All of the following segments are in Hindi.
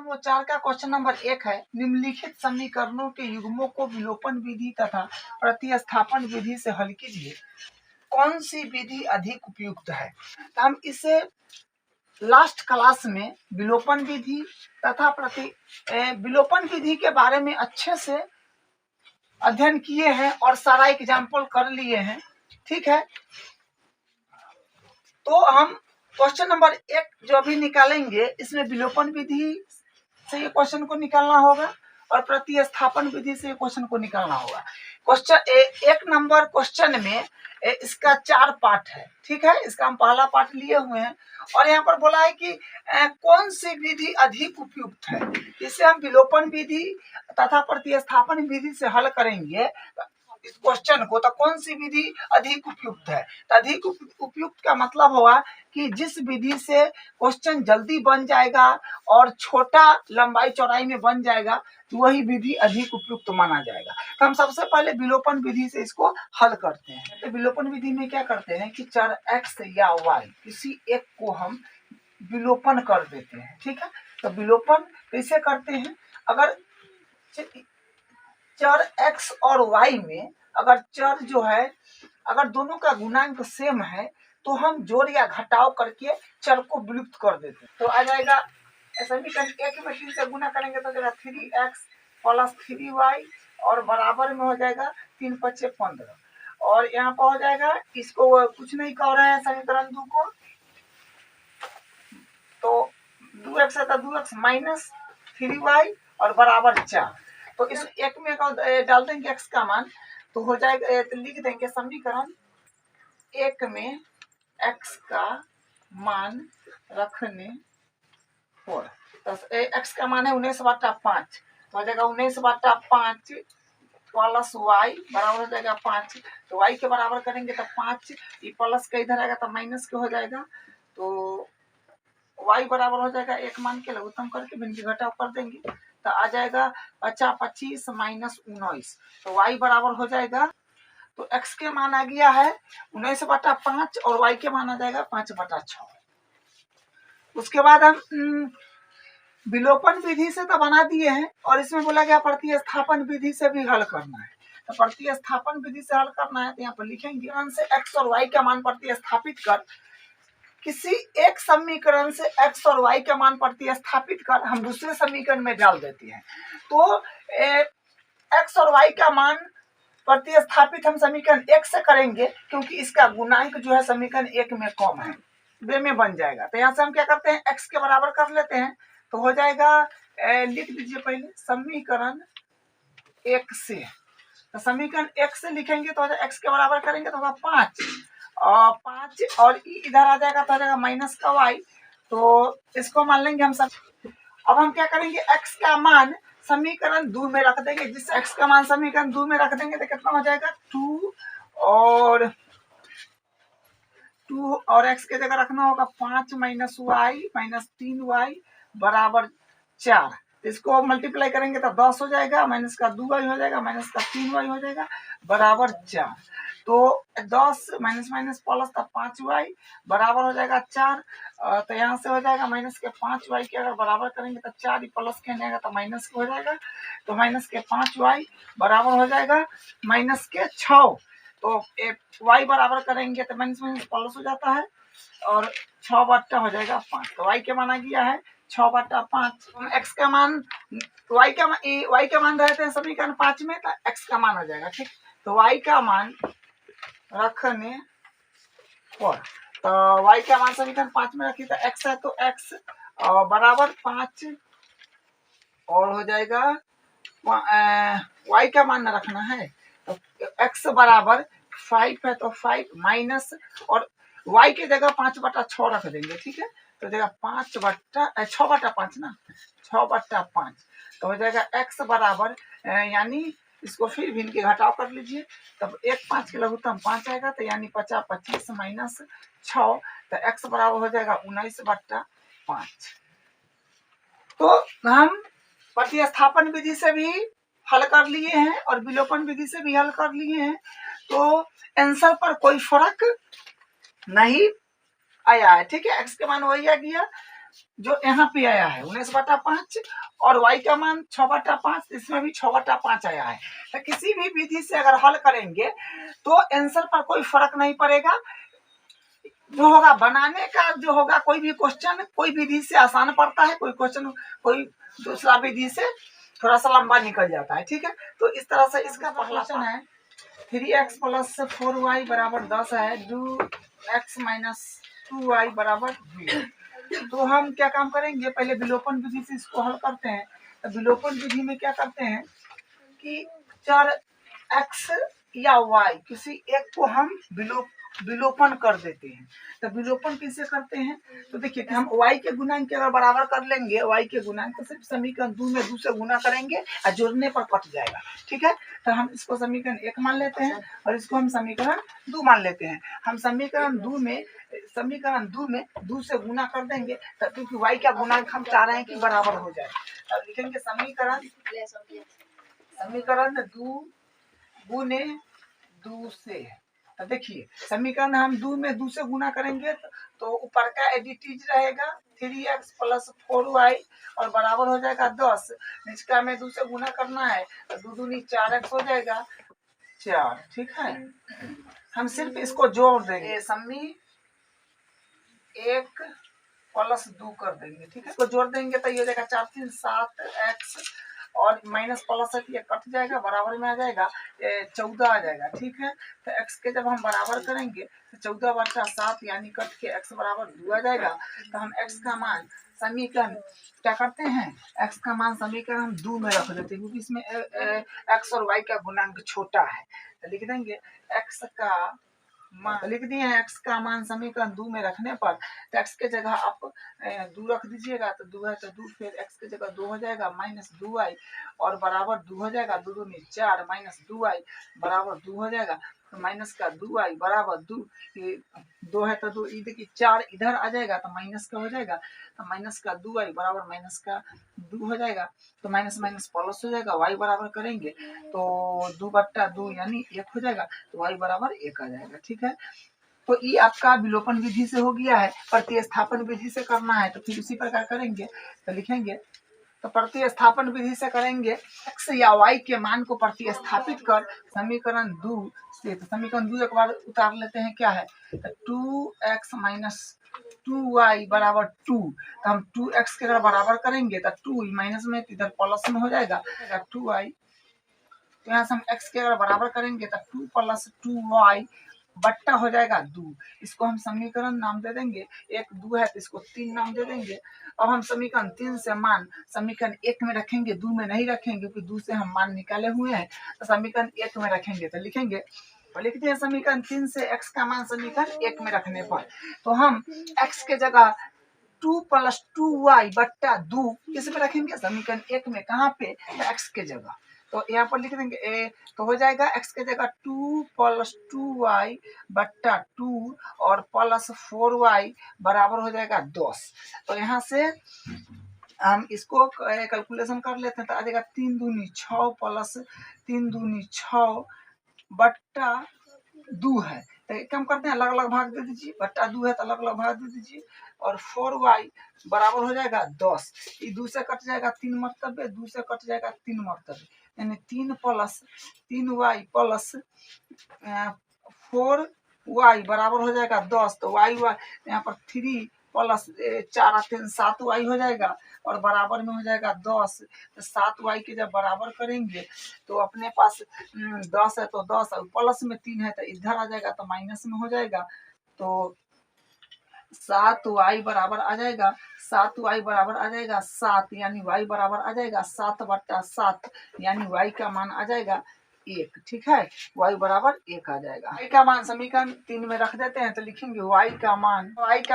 वो 4 का क्वेश्चन नंबर 1 है। निम्नलिखित समीकरणों के युग्मों को विलोपन विधि तथा प्रतिस्थापन विधि से हल कीजिए। कौन सी विधि अधिक उपयुक्त है? तो हम इसे लास्ट क्लास में विलोपन विधि तथा विलोपन विधि के बारे में अच्छे से अध्ययन किए हैं और सारा एग्जाम्पल कर लिए हैं। ठीक है, तो हम क्वेश्चन नंबर 1 जो अभी निकालेंगे, इसमें विलोपन विधि से ये क्वेश्चन को निकालना होगा और प्रतिस्थापन विधि से क्वेश्चन को निकालना होगा। क्वेश्चन 1 नंबर क्वेश्चन में इसका 4 पार्ट है। ठीक है, इसका हम पहला पार्ट लिए हुए हैं और यहाँ पर बोला है कि कौन सी विधि अधिक उपयुक्त है। इसे हम विलोपन विधि तथा प्रतिस्थापन विधि से हल करेंगे इस क्वेश्चन को। तो कौन सी विधि अधिक उपयुक्त है? तो अधिक उपयुक्त का मतलब होगा कि जिस विधि से क्वेश्चन जल्दी बन जाएगा और छोटा लंबाई चौड़ाई में बन जाएगा, तो वही विधि अधिक उपयुक्त माना जाएगा। तो हम सबसे पहले विलोपन विधि से इसको हल करते हैं। तो विलोपन विधि में क्या करते हैं कि चर x या y किसी एक को हम विलोपन कर देते हैं। ठीक है, तो विलोपन कैसे करते हैं? अगर चर x और y में अगर चर जो है, अगर दोनों का गुणांक सेम है, तो हम जोड़ या घटाव करके चर को विलुप्त कर देते हैं। तो आ जाएगा समीकरण 1 में 3 से गुना करेंगे तो जाएगा 3x प्लस 3y और बराबर में हो जाएगा 3 × 5 = 15 और यहाँ पर हो जाएगा, इसको कुछ नहीं कह रहे हैं समीकरण 2 को, तो 2x है तो 2x माइनस 3y और बराबर 4। तो इस एक में डाल देंगे x का मान, तो हो जाएगा, तो लिख देंगे समीकरण 1 में x का मान रखने पर, तो x का मान है 19/5, तो हो जाएगा 19/5 प्लस y बराबर हो जाएगा 5। तो y के बराबर करेंगे तो 5, ये प्लस का इधर आएगा तो माइनस के हो जाएगा, तो y बराबर हो जाएगा 1 मान के लघुत्तम करके भिन्न घटाव कर देंगे तो आ जाएगा 25 - 19, तो y बराबर हो जाएगा, तो x के मान आ गया है 19/5 और y के मान आ जाएगा 5/6। उसके बाद हम विलोपन विधि से तो बना दिए हैं और इसमें बोला गया प्रतिस्थापन विधि से भी हल करना है। तो प्रतिस्थापन विधि से हल करना है तो यहाँ पर लिखेंगे से x और y का मान प्रतिस्थापित कर, किसी एक समीकरण से x और y का मान प्रतिस्थापित कर हम दूसरे समीकरण में डाल देते हैं। तो x और y का मान प्रतिस्थापित हम समीकरण 1 से करेंगे क्योंकि इसका गुणांक जो है समीकरण 1 में कम है, वे में बन जाएगा। तो यहाँ से हम क्या करते हैं, x के बराबर कर लेते हैं, तो हो जाएगा, लिख दीजिए पहले समीकरण 1 से, तो समीकरण 1 से लिखेंगे तो x के बराबर करेंगे तो होगा 5 और 5 और इधर आ जाएगा तो आ जाएगा माइनस का y, तो इसको मान लेंगे हम सब। अब हम क्या करेंगे, x का मान समीकरण 2 में रख देंगे, जिस x का मान समीकरण 2 में रख देंगे तो कितना हो जाएगा 2 और x के जगह रखना होगा 5 - y - 3y बराबर 4। इसको मल्टीप्लाई करेंगे तो 10 हो जाएगा, माइनस का 2y हो जाएगा, माइनस का 3y हो जाएगा बराबर 4। तो 10 माइनस माइनस प्लस का 5y बराबर हो जाएगा 4। तो यहाँ से हो जाएगा माइनस के 5y के अगर बराबर करेंगे तो 4 प्लस के आएगा तो माइनस के हो जाएगा, तो माइनस के 5y बराबर हो जाएगा माइनस के 6। तो y बराबर करेंगे तो माइनस माइनस प्लस हो जाता है और 6 हो जाएगा 5। तो y के मान आ गया है 6/5। x का मान y का मान रहते हैं समीकरण 5 में, तो x का मान आ जाएगा। ठीक, तो y का मान रखने पर, तो y का मान समीकरण 5 में रखिए तो x है तो x बराबर 5 और हो जाएगा y का मान रखना है, तो x बराबर 5 है तो 5 माइनस और y के जगह 5/6 रख देंगे। ठीक है, तो देगा 6/5 ना, 6/5 तो हो जाएगा x बराबर, यानी इसको फिर भिन्न के घटाव कर लीजिए, तब 1 5 के लघुत्तम 5 आएगा, तो यानी 50 25 माइनस 6, तो x बराबर हो जाएगा 19/5। तो हम प्रतिस्थापन विधि से भी हल कर लिए हैं और विलोपन विधि से भी हल कर लिए हैं, तो आंसर पर कोई फर्क नहीं आया है। ठीक है, x के मान वही आ गया, जो यहाँ पे आया है 19/5 और y का मान 6/5, इसमें भी 6/5 आया है। तो किसी भी विधि से अगर हल करेंगे तो आंसर पर कोई फर्क नहीं पड़ेगा। जो होगा बनाने का, जो होगा कोई भी क्वेश्चन कोई विधि से आसान पड़ता है, कोई क्वेश्चन कोई दूसरा विधि से थोड़ा सा लंबा निकल जाता है। ठीक है, तो इस तरह से इसका पहला क्वेश्चन है 3x + 4y = 10 है, डू x - 2y = 0। तो हम क्या काम करेंगे, पहले विलोपन विधि से इसको हल करते हैं। तो विलोपन विधि में क्या करते हैं कि चर x या y किसी एक को हम विलोपन कर देते हैं। तो विलोपन कैसे करते हैं, तो देखिए कि हम y के गुणांक के अगर बराबर कर लेंगे, y के गुणांक तो सिर्फ समीकरण 2 में 2 से गुना करेंगे और जोड़ने पर कट जाएगा। ठीक है, तो हम इसको समीकरण 1 मान लेते हैं और इसको हम समीकरण 2 मान लेते हैं। हम समीकरण 2 में 2 से गुना कर देंगे, तो क्योंकि y का गुणांक हम चाह रहे हैं कि बराबर हो जाए। अब लिखेंगे समीकरण 2 गुने 2 से। तो देखिए समीकरण हम 2 में 2 से गुना करेंगे तो ऊपर का एडिटिव रहेगा 3x + 4y और बराबर हो जाएगा 10। निचका में 2 से गुना करना है तो 2 दूनी 4x हो जाएगा 4। ठीक है, हम सिर्फ इसको जोड़ देंगे, सम्मी 1 + 2 कर देंगे। ठीक है, इसको जोड़ देंगे तो ये हो जाएगा 4 3 7x और माइनस प्लस है ये कट जाएगा, बराबर में आ जाएगा 14 आ जाएगा। ठीक है, तो x के जब हम बराबर करेंगे तो 14/7 यानी कट के x = 2 आ जाएगा। तो हम x का मान समीकरण क्या करते हैं, x का मान समीकरण हम 2 में रख देते हैं क्योंकि इसमें x और y का गुणांक छोटा है। तो लिख देंगे x का मान, लिख दिए हैं x का मान समीकरण 2 में रखने पर तो x के जगह आप 2 रख दीजिएगा तो 2 है तो 2, फिर x के जगह 2 हो जाएगा -2y और बराबर 2 हो जाएगा, 2 दूनी 4 -2y बराबर 2 हो जाएगा। तो माइनस का 2y बराबर 2, 2 है तो 2, देखिए 4 इधर आ जाएगा तो माइनस का हो जाएगा, तो माइनस का 2y बराबर माइनस का 2 हो जाएगा। तो माइनस माइनस प्लस हो जाएगा, y बराबर करेंगे तो 2/2 यानी 1 हो जाएगा, तो y बराबर 1 आ जाएगा। ठीक है, तो ये आपका विलोपन विधि से हो गया है। प्रतिस्थापन विधि से करना है तो फिर उसी प्रकार करेंगे। तो लिखेंगे तो प्रतिस्थापन विधि से करेंगे, x या y के मान को प्रतिस्थापित कर समीकरण 2 से, तो समीकरण 2 एक बार उतार लेते हैं, क्या है तो 2x - 2y = 2। तो हम 2x के अगर बराबर करेंगे तो 2 माइनस में इधर प्लस में हो जाएगा 2y। तो यहाँ से हम x के अगर बराबर करेंगे तो 2 + 2y बट्टा हो जाएगा 2। इसको हम समीकरण नाम दे देंगे, 1 2 है तो इसको 3 नाम दे देंगे। अब हम समीकरण 3 से मान समीकरण 1 में रखेंगे, 2 में नहीं रखेंगे क्योंकि 2 से हम मान निकाले हुए हैं। तो समीकरण 1 में रखेंगे तो लिखेंगे और लिख दिए समीकरण 3 से x का मान समीकरण 1 में रखने पर तो हम x के जगह 2 + 2y बट्टा 2 किस में रखेंगे, समीकरण 1 में। कहाँ पे, तो x के जगह। तो यहाँ पर लिख देंगे तो हो जाएगा x के जगह 2 + 2y बट्टा 2 और +4y बराबर हो जाएगा 10। तो यहाँ से हम इसको कैलकुलेशन कर लेते हैं तो आ जाएगा 3 दूनी 6 + 3 दूनी 6 बट्टा 2 है। तो कम करते हैं, अलग अलग भाग दे दीजिए, बट्टा 2 है तो अलग अलग भाग दे दीजिए और 4y बराबर हो जाएगा 10। ये 2 से कट जाएगा 3 मरतबे, 2 से कट जाएगा 3 मरतबे, यानी 3 + 3y + 4y बराबर हो जाएगा 10। तो y यहाँ पर 3 + 4 3 7y हो जाएगा और बराबर में हो जाएगा 10। तो 7y के जब बराबर करेंगे तो अपने पास 10 है तो 10 और प्लस में 3 है तो इधर आ जाएगा तो माइनस में हो जाएगा। तो 7y बराबर आ जाएगा, 7y बराबर आ जाएगा 7, यानी y बराबर आ जाएगा 7/7 यानी y का मान आ जाएगा 1। ठीक है, y बराबर 1 आ जाएगा। y का मान समीकरण 3 में रख देते हैं तो लिखेंगे y का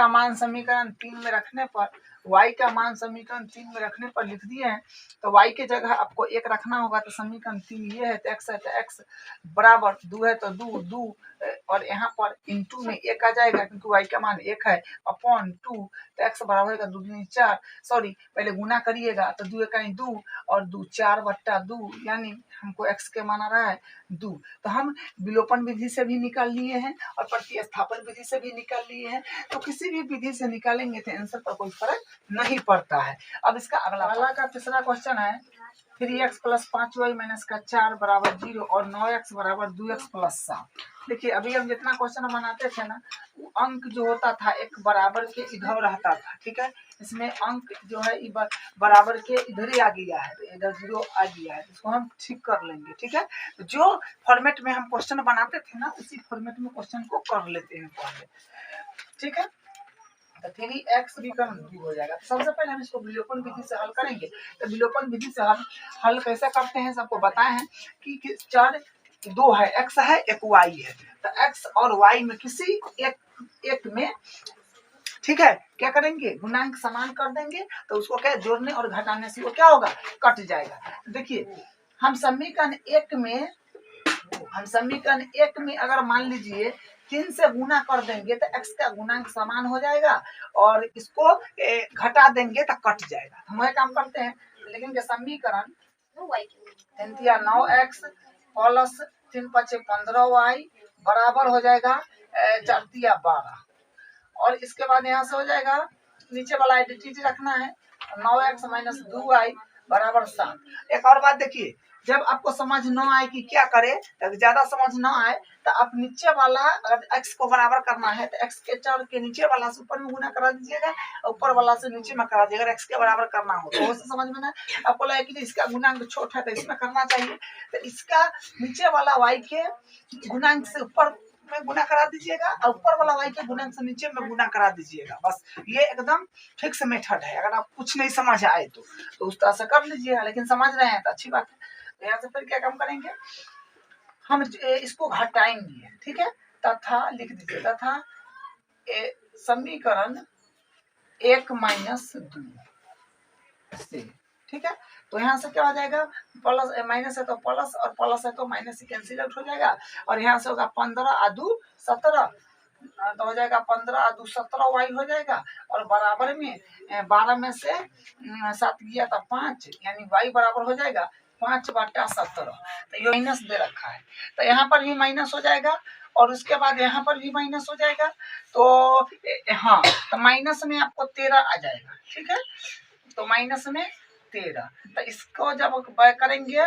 मान समीकरण 3 में रखने पर y का मान समीकरण 3 में रखने पर लिख दिए हैं। तो y के जगह आपको 1 रखना होगा तो समीकरण 3 ये है तो x है तो x बराबर 2 है तो 2 और यहाँ पर इंटू में 1 आ जाएगा क्योंकि y का मान 1 है अपॉन 2, तो x बराबर होगा 2 दूनी 4, सॉरी पहले गुना करिएगा तो 2 1 2 और 2 4/2, यानी हमको x के मान आ रहा है 2। तो हम विलोपन विधि से भी निकाल लिए हैं और प्रतिस्थापन विधि से भी निकाल लिए हैं, तो किसी भी विधि से निकालेंगे तो आंसर पर कोई फर्क नहीं पड़ता है। अब इसका अगला का तीसरा क्वेश्चन है 3x + 5y - का 4 = 0 और 9x = 2x + 7। देखिए अभी हम जितना क्वेश्चन बनाते थे ना, वो अंक जो होता था एक बराबर के इधर रहता था, ठीक है। इसमें अंक जो है बराबर के इधर ही आ गया है, तो इधर 0 आ गया है, इसको हम ठीक कर लेंगे, ठीक है। तो जो फॉर्मेट में हम क्वेश्चन बनाते थे ना, उसी फॉर्मेट में क्वेश्चन को कर लेते हैं पहले, ठीक है। तो 3x भी कम 2 हो जाएगा। तो सबसे पहले हम इसको विलोपन विधि से हल करेंगे। तो विलोपन विधि से हम हल कैसे करते हैं सबको बताए हैं कि 4 2 है, x है, एक y है। तो x और y में किसी एक में, ठीक है, क्या करेंगे, गुणांक समान कर देंगे, तो उसको क्या जोड़ने और घटाने से वो क्या होगा, कट जाएगा। देखिए हम समीकरण एक में अगर मान लीजिए 3 से गुना कर देंगे तो x का गुणांक समान हो जाएगा और इसको घटा देंगे तो कट जाएगा। हम वही काम करते हैं, लेकिन समीकरण 9x प्लस 3 × 5 = 15y बराबर हो जाएगा 4 × 12, और इसके बाद यहाँ से हो जाएगा, नीचे वाला आइडेंटिटी रखना है, 9x - 2y = 7। एक और बात देखिए, जब आपको समझ न आए कि क्या करे, तब ज्यादा समझ न आए तो आप नीचे वाला अगर x को बराबर करना है तो x के 4 के नीचे वाला से ऊपर में गुना करा दीजिएगा, ऊपर वाला से नीचे में करा दीजिएगा। x के बराबर करना हो तो उससे समझ में ना आपको लगे कि इसका गुणांक छोटा है तो इसमें करना चाहिए, तो इसका नीचे वाला y के गुणांक से ऊपर में गुना करा दीजिएगा और ऊपर वाला y के गुणांक से नीचे में गुना करा दीजिएगा। बस ये एकदम फिक्स मेथड है। अगर आप कुछ नहीं समझ आए तो उस तरह से कर लीजिएगा, लेकिन समझ रहे हैं तो अच्छी बात है। तो यहाँ से फिर क्या काम करेंगे, हम इसको घटाएंगे, ठीक है। तथा लिख दीजिए, तथा समीकरण 1 - 2 से, ठीक है। तो यहाँ से क्या हो जाएगा, प्लस माइनस है तो प्लस और प्लस है तो माइनस से कैंसिल आउट हो जाएगा, और यहाँ से होगा 15 × 2 = 17, तो हो जाएगा 15 × 2 = 17y हो जाएगा, और बराबर में 12 में से 7 गया तो 5, यानी y बराबर हो जाएगा 5/17। तो ये माइनस दे रखा है, तो यहाँ पर भी माइनस हो जाएगा और उसके बाद यहाँ पर भी माइनस हो जाएगा। तो हाँ, तो माइनस में आपको 13 आ जाएगा, ठीक है। तो माइनस में 13, तो इसको जब करेंगे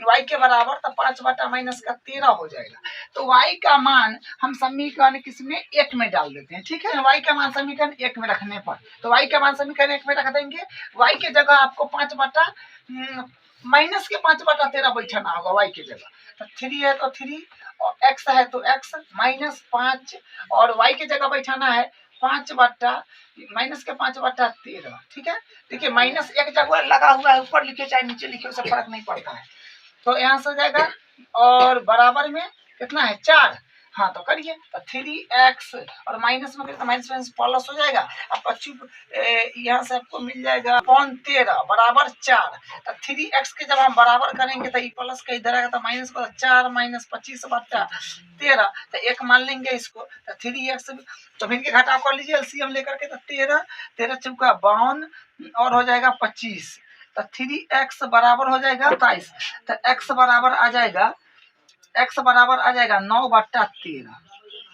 y के बराबर तो 5/-13 हो जाएगा। तो y का मान हम समीकरण किसमें 1 में डाल देते हैं, ठीक है। y का मान समीकरण 1 में रखने पर, तो y का मान समीकरण 1 में रख देंगे। y के जगह आपको 5/- के 5/13 बैठाना होगा y की जगह। तो 3 है तो 3 और x है तो x -5, और y की जगह बैठाना है 5/- के 5/13, ठीक है। देखिए माइनस एक जगह लगा हुआ है, ऊपर लिखे चाहे नीचे लिखे उससे फर्क नहीं पड़ता है। तो यहाँ से हो जाएगा और बराबर में कितना है 4, हाँ तो करिए। तो 3x और माइनस में कितना, माइनस माइनस प्लस हो जाएगा, आपका चुप यहाँ से आपको मिल जाएगा 13 बराबर 4। तो 3x के जब हम बराबर करेंगे तो प्लस का इधर आएगा तो माइनस को 4 - 25/13, तो 1 मान लेंगे इसको। तो 3x तो फिर के घटाव कर लीजिए एलसीएम लेकर के, तो 13 13 × 52 और हो जाएगा 25, तो 3x बराबर हो जाएगा 22। तो x बराबर आ जाएगा 9/13,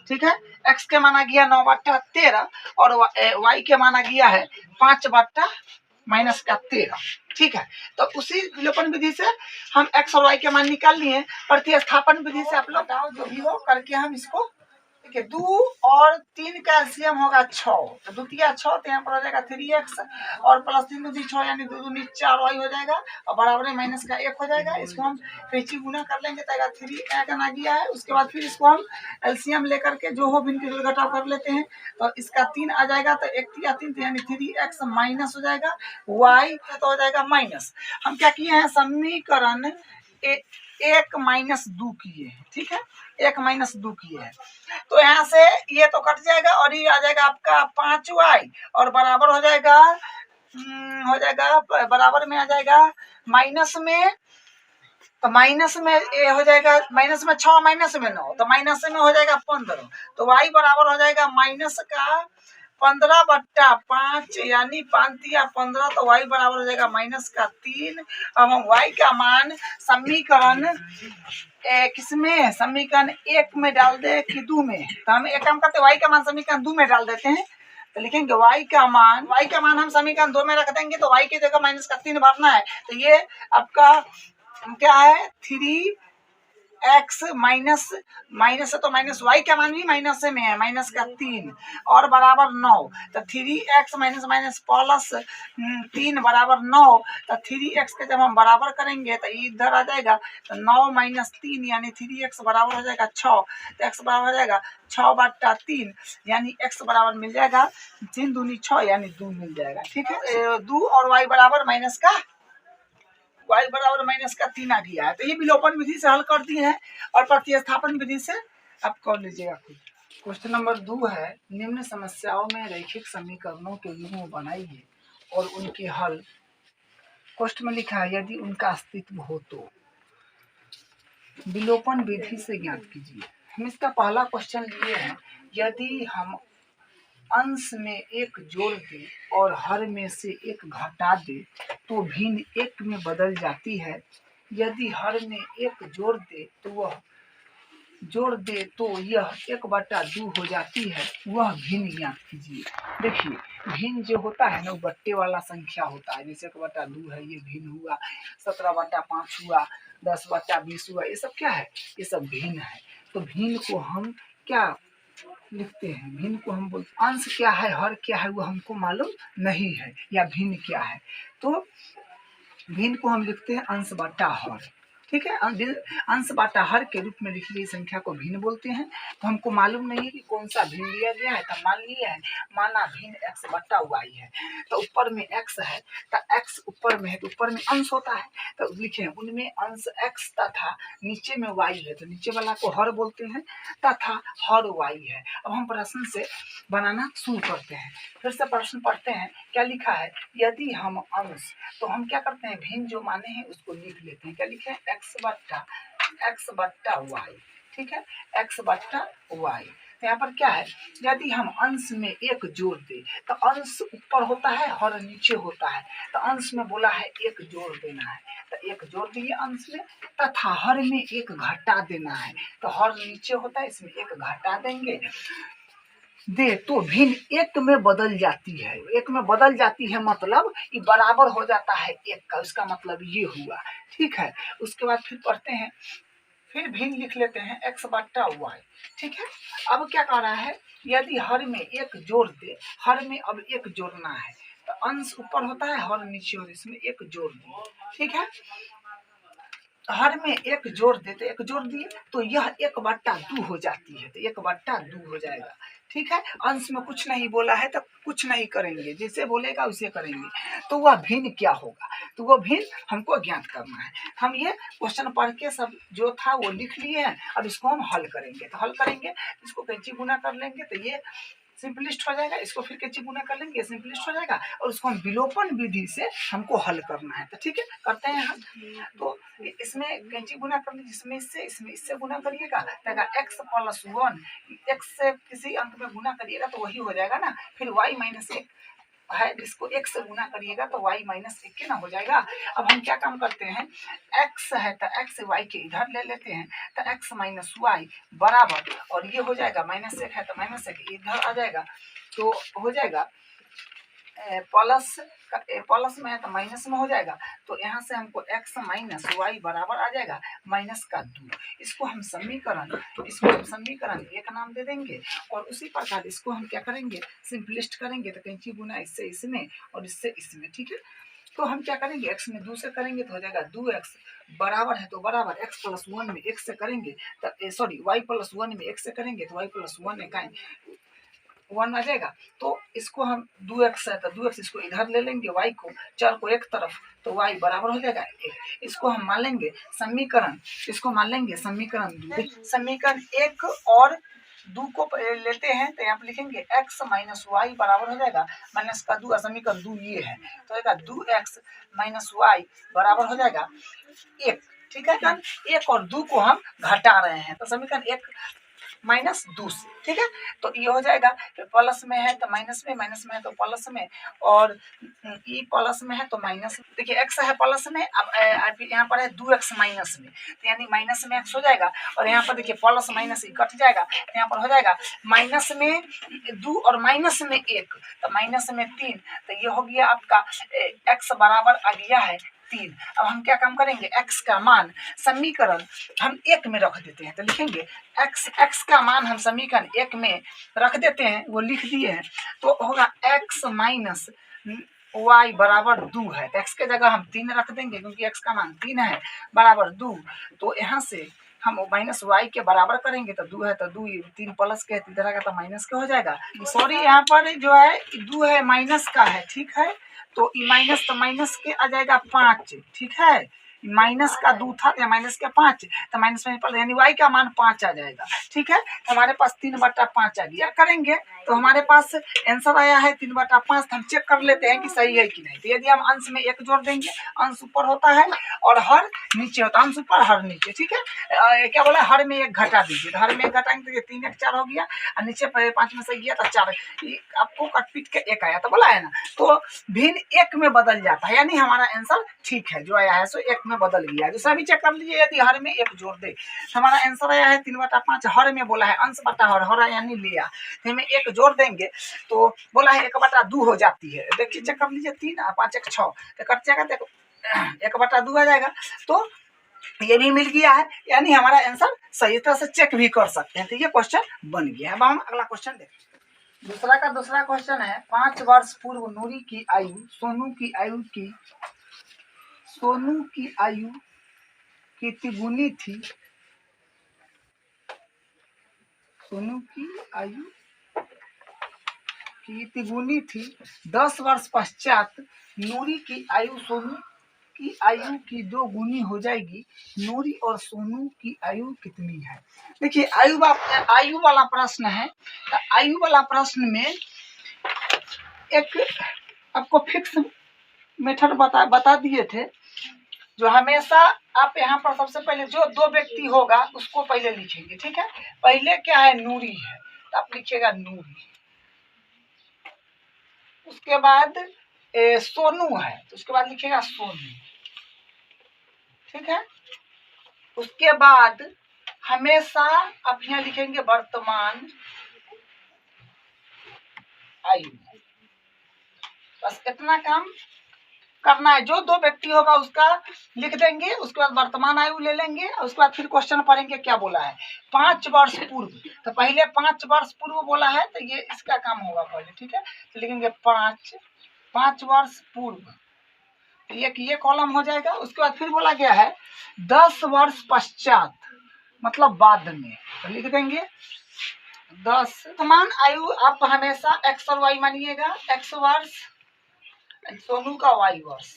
ठीक है। x के माना गया 9/13 और y के माना गया है 5/-13, ठीक है। तो उसी विलोपन विधि से हम x और y के मान निकाल लिए। प्रतिस्थापन विधि से आप लोग जो भी हो करके हम इसको, देखिए 2 और 3 का एलसीएम होगा 6, तो 2 × 6, तो यहाँ पर हो जाएगा 3x और प्लस 3 × 2 = 6, यानी 2 × 2 = 4y हो जाएगा, और बराबर में माइनस का 1 हो जाएगा। इसको हम कैंची गुना कर लेंगे तो 3 आ गया है। उसके बाद फिर इसको हम एलसीएम लेकर के जो हो भिन्न के घटाव कर लेते हैं, तो इसका 3 आ जाएगा, तो 1 × 3 यानी 3x माइनस हो जाएगा y, तो हो जाएगा माइनस। हम क्या किए हैं, समीकरण 1 - 2 किए हैं, ठीक है, 1 - 2 किए हैं। तो यहाँ से ये तो कट जाएगा और ये आ जाएगा आपका 5y, और बराबर हो जाएगा बराबर में आ जाएगा माइनस में तो माइनस में ये हो जाएगा, माइनस में 6 माइनस में 9, तो माइनस में हो जाएगा 15। तो y बराबर हो जाएगा माइनस का 15/5 यानी 5 या 15, तो y बराबर हो जाएगा माइनस का 3। अब हम y का मान समीकरण किसमें, समीकरण 1 में डाल दे कि 2 में, तो हम एक काम करते हैं y का मान समीकरण 2 में डाल देते हैं। तो लिखेंगे y का मान हम समीकरण 2 में रख देंगे, तो y की जगह माइनस का 3 भरना है। तो ये आपका क्या है 3x माइनस माइनस है, तो माइनस y का मान भी माइनस में है, माइनस का 3 और बराबर 9। तो 3x माइनस माइनस प्लस 3 बराबर 9। तो 3x के जब हम बराबर करेंगे तो इधर आ जाएगा, तो 9 माइनस 3 यानी 3x बराबर हो जाएगा 6। तो x बराबर हो जाएगा 6/3 यानी x बराबर मिल जाएगा 3 दूनी 6 यानी 2 मिल जाएगा। ठीक है, 2 और y बराबर माइनस का y बराबर माइनस का 3 आ गया है। तो ये विलोपन विधि से हल कर दिए हैं और प्रतिस्थापन विधि से आप कर लीजिएगा खुद। क्वेश्चन नंबर 2 है, निम्न समस्याओं में रैखिक समीकरणों के युग्म बनाइए और उनके हल। क्वेश्चन में लिखा है यदि उनका अस्तित्व हो तो विलोपन विधि से ज्ञात कीजिए। हम इसका पहला क्वेश्चन लिए हैं, यदि हम अंश में एक जोड़ दे और हर में से एक घटा दे तो भिन्न एक में बदल जाती है। यदि हर में एक जोड़ दे तो यह 1/2 हो जाती है, वह भिन्न ज्ञात कीजिए। देखिए भिन्न जो होता है ना वो बट्टे वाला संख्या होता है, जैसे 1/2 है ये भिन्न हुआ, 17/5 हुआ, 10/20 हुआ, ये सब क्या है, ये सब भिन्न है। तो भिन्न को हम क्या लिखते हैं, भिन्न को हम बोलते, अंश क्या है हर क्या है वो हमको मालूम नहीं है, या भिन्न क्या है, तो भिन्न को हम लिखते हैं अंश बटा हर। ठीक है, अंश बटा हर के रूप में लिखी गई संख्या को भिन्न बोलते हैं। तो हमको मालूम नहीं है कि कौन सा भिन्न लिया गया है, तो मान लिया है, माना भिन्न x बटा y है, तो ऊपर में x है, तो x ऊपर में है तो ऊपर में अंश होता है, तो लिखे उनमें अंश x तथा नीचे में y है, तो नीचे वाला को हर बोलते हैं, तथा हर y है। अब हम प्रश्न से बनाना शुरू करते हैं, फिर से प्रश्न पढ़ते हैं। क्या लिखा है, यदि हम अंश, तो हम क्या करते हैं भिन्न जो माने हैं उसको लिख लेते हैं। क्या लिखे हैं, x बट्टा y। ठीक है, x बट्टा y। तो यहाँ पर क्या है, यदि हम अंश में एक जोड़ दे, तो अंश ऊपर होता है हर नीचे होता है, तो अंश में बोला है एक जोड़ देना है, तो एक जोड़ दिए अंश में, तथा हर में एक घटा देना है, तो हर नीचे होता है इसमें एक घटा देंगे दे तो भिन्न एक में बदल जाती है। एक में बदल जाती है मतलब ये बराबर हो जाता है एक का, उसका मतलब ये हुआ। ठीक है, उसके बाद फिर पढ़ते हैं, फिर भिन्न लिख लेते हैं x बट्टा y। ठीक है, अब क्या कह रहा है, यदि हर में एक जोड़ दे, हर में अब एक जोड़ना है, तो अंश ऊपर होता है हर नीचे होता है, इसमें एक जोड़ दिए। ठीक है, हर में एक जोड़ दे, तो एक जोड़ दिए तो यह 1/2 हो जाती है, तो 1/2 हो जाएगा। ठीक है, अंश में कुछ नहीं बोला है तो कुछ नहीं करेंगे, जैसे बोलेगा उसे करेंगे। तो वह भिन्न क्या होगा, तो वह भिन्न हमको ज्ञात करना है। हम ये क्वेश्चन पढ़ के सब जो था वो लिख लिए हैं, अब इसको हम हल करेंगे। तो हल करेंगे, इसको कैंची गुना कर लेंगे तो ये सिंपलिस्ट हो जाएगा, इसको फिर कैंची गुना कर लेंगे सिंपलिस्ट हो जाएगा, और उसको हम विलोपन विधि से हमको हल करना है। तो ठीक है, करते हैं हम। तो इसमें कैंची गुना कर लीजिए, इसमें इससे गुना करिएगा, तो x + 1, x से किसी अंक में गुना करिएगा तो वही हो जाएगा ना। फिर y - 1 है, इसको x से गुना करिएगा तो y - 1 के ना हो जाएगा। अब हम क्या काम करते हैं, x है तो x y के इधर ले लेते हैं, तो x - y बराबर, और ये हो जाएगा -1 है तो -1 इधर आ जाएगा, तो हो जाएगा प्लस में है तो माइनस में हो जाएगा। तो यहाँ से हमको x - y बराबर आ जाएगा -2। इसको हम समीकरण 1 नाम दे देंगे, और उसी प्रकार इसको हम क्या करेंगे, सिंपलिस्ट करेंगे, तो कैंची गुना इससे इसमें और इससे इसमें। ठीक है, तो हम क्या करेंगे, x में 2 से करेंगे तो हो जाएगा 2x बराबर है, तो बराबर x + 1 में x से करेंगे तो सॉरी y + 1 में x से करेंगे तो y + 1 1 आ जाएगा। तो इसको हम 2x है तो 2x इसको इधर ले लेंगे, y को चर को एक तरफ, तो y बराबर हो जाएगा 1। इसको हम मान लेंगे समीकरण, इसको मान लेंगे समीकरण 2। समीकरण 1 और 2 को लेते हैं, तो यहाँ पे लिखेंगे x - y बराबर हो जाएगा -2, समीकरण 2 ये है, तो 2x - y बराबर हो जाएगा 1। ठीक है। समीकरण 1 और 2 को हम घटा रहे हैं, तो समीकरण 1 माइनस 2 से, ठीक है। तो ये हो जाएगा, प्लस में है तो माइनस में, माइनस में है तो प्लस में, और ई प्लस में है तो माइनस। देखिए एक्स है प्लस में, अब यहाँ पर है 2x माइनस में, तो यानी माइनस में x हो जाएगा, और यहाँ पर देखिए प्लस माइनस कट जाएगा, तो यहाँ पर हो जाएगा माइनस में 2 और माइनस में 1, तो माइनस में 3, तो ये हो गया आपका x बराबर आ गया है 3। अब हम क्या काम करेंगे, x का मान समीकरण हम 1 में रख देते हैं, तो लिखेंगे x का मान हम समीकरण 1 में रख देते हैं, वो लिख दिए हैं, तो होगा x माइनस y बराबर 2 है, तो x के जगह हम 3 रख देंगे क्योंकि x का मान 3 है, बराबर 2। तो यहाँ से हम माइनस y के बराबर करेंगे, तो 2 है तो 2, 3 प्लस के इधर आएगा तो माइनस के हो जाएगा। सॉरी यहाँ पर जो है 2 है माइनस का है, ठीक है, तो माइनस तो माइनस के आ जाएगा 5, ठीक है, माइनस का 2 था या माइनस के 5, तो माइनस में पर यानी y का मान 5 आ जाएगा, ठीक है। हमारे पास 3/5 आ गया, करेंगे तो हमारे पास आंसर आया है 3/5। हम चेक कर लेते हैं कि सही है कि नहीं। तो यदि हम अंश में 1 जोड़ देंगे, अंश ऊपर होता है और हर नीचे होता है, अंश ऊपर हर नीचे, ठीक है। क्या बोला, हर में 1 घटा दीजिए, तो हर में 1 घटाएंगे तो 3 1 4 हो गया, और नीचे 5 में से गया तो 4, आपको कट पीट के 1 आया, तो बोला है ना, तो भिन्न 1 में बदल जाता है, यानी हमारा आंसर ठीक है, जो आया है सो 1 में बदल गया। दूसरा भी चेक कर लीजिए, यदि हर में 1 जोड़ दे, हमारा आंसर आया है 3/5, हर में बोला है अंश बटा हर यानी लिया, तो हमें 1 जोड़ देंगे तो बोला है 1/2 हो जाती है। देखिए चेक कर लीजिए, 3 और 5 1 6, तो कट जाएगा, देखो 1/2 आ जाएगा, तो ये भी मिल गया है, यानी हमारा आंसर सही तरह से चेक भी कर सकते हैं। तो ये क्वेश्चन बन गया। अब हम अगला क्वेश्चन देखते हैं। दूसरा क्वेश्चन है, 5 वर्ष पूर्व नूरी की आयु सोनू की आयु की तिगुनी थी। सोनू की आयु की तिगुनी थी। 10 वर्ष पश्चात नूरी की आयु सोनू की आयु की 2 गुनी हो जाएगी। नूरी और सोनू की आयु कितनी है? देखिए आयु वाला प्रश्न है, तो आयु वाला प्रश्न में एक आपको फिक्स मेथड बता दिए थे, जो हमेशा आप यहाँ पर सबसे पहले जो 2 व्यक्ति होगा उसको पहले लिखेंगे, ठीक है। पहले क्या है, नूरी है, तो आप लिखिएगा नूरी। उसके बाद सोनू है, तो उसके बाद लिखिएगा सोनू, ठीक है। उसके बाद हमेशा आप यहाँ लिखेंगे वर्तमान आयु। बस इतना काम करना है, जो 2 व्यक्ति होगा उसका लिख देंगे, उसके बाद वर्तमान आयु ले लेंगे, और उसके बाद फिर क्वेश्चन पढ़ेंगे क्या बोला है। 5 वर्ष पूर्व, तो पहले 5 वर्ष पूर्व बोला है, तो ये इसका काम होगा पहले, ठीक है। तो लिखेंगे 5 वर्ष पूर्व, तो ये कॉलम हो जाएगा। उसके बाद फिर बोला गया है 10 वर्ष पश्चात, मतलब बाद में, तो लिख देंगे 10। वर्तमान आयु आप हमेशा x और y मानिएगा, x वर्ष सोनू का y वर्ष।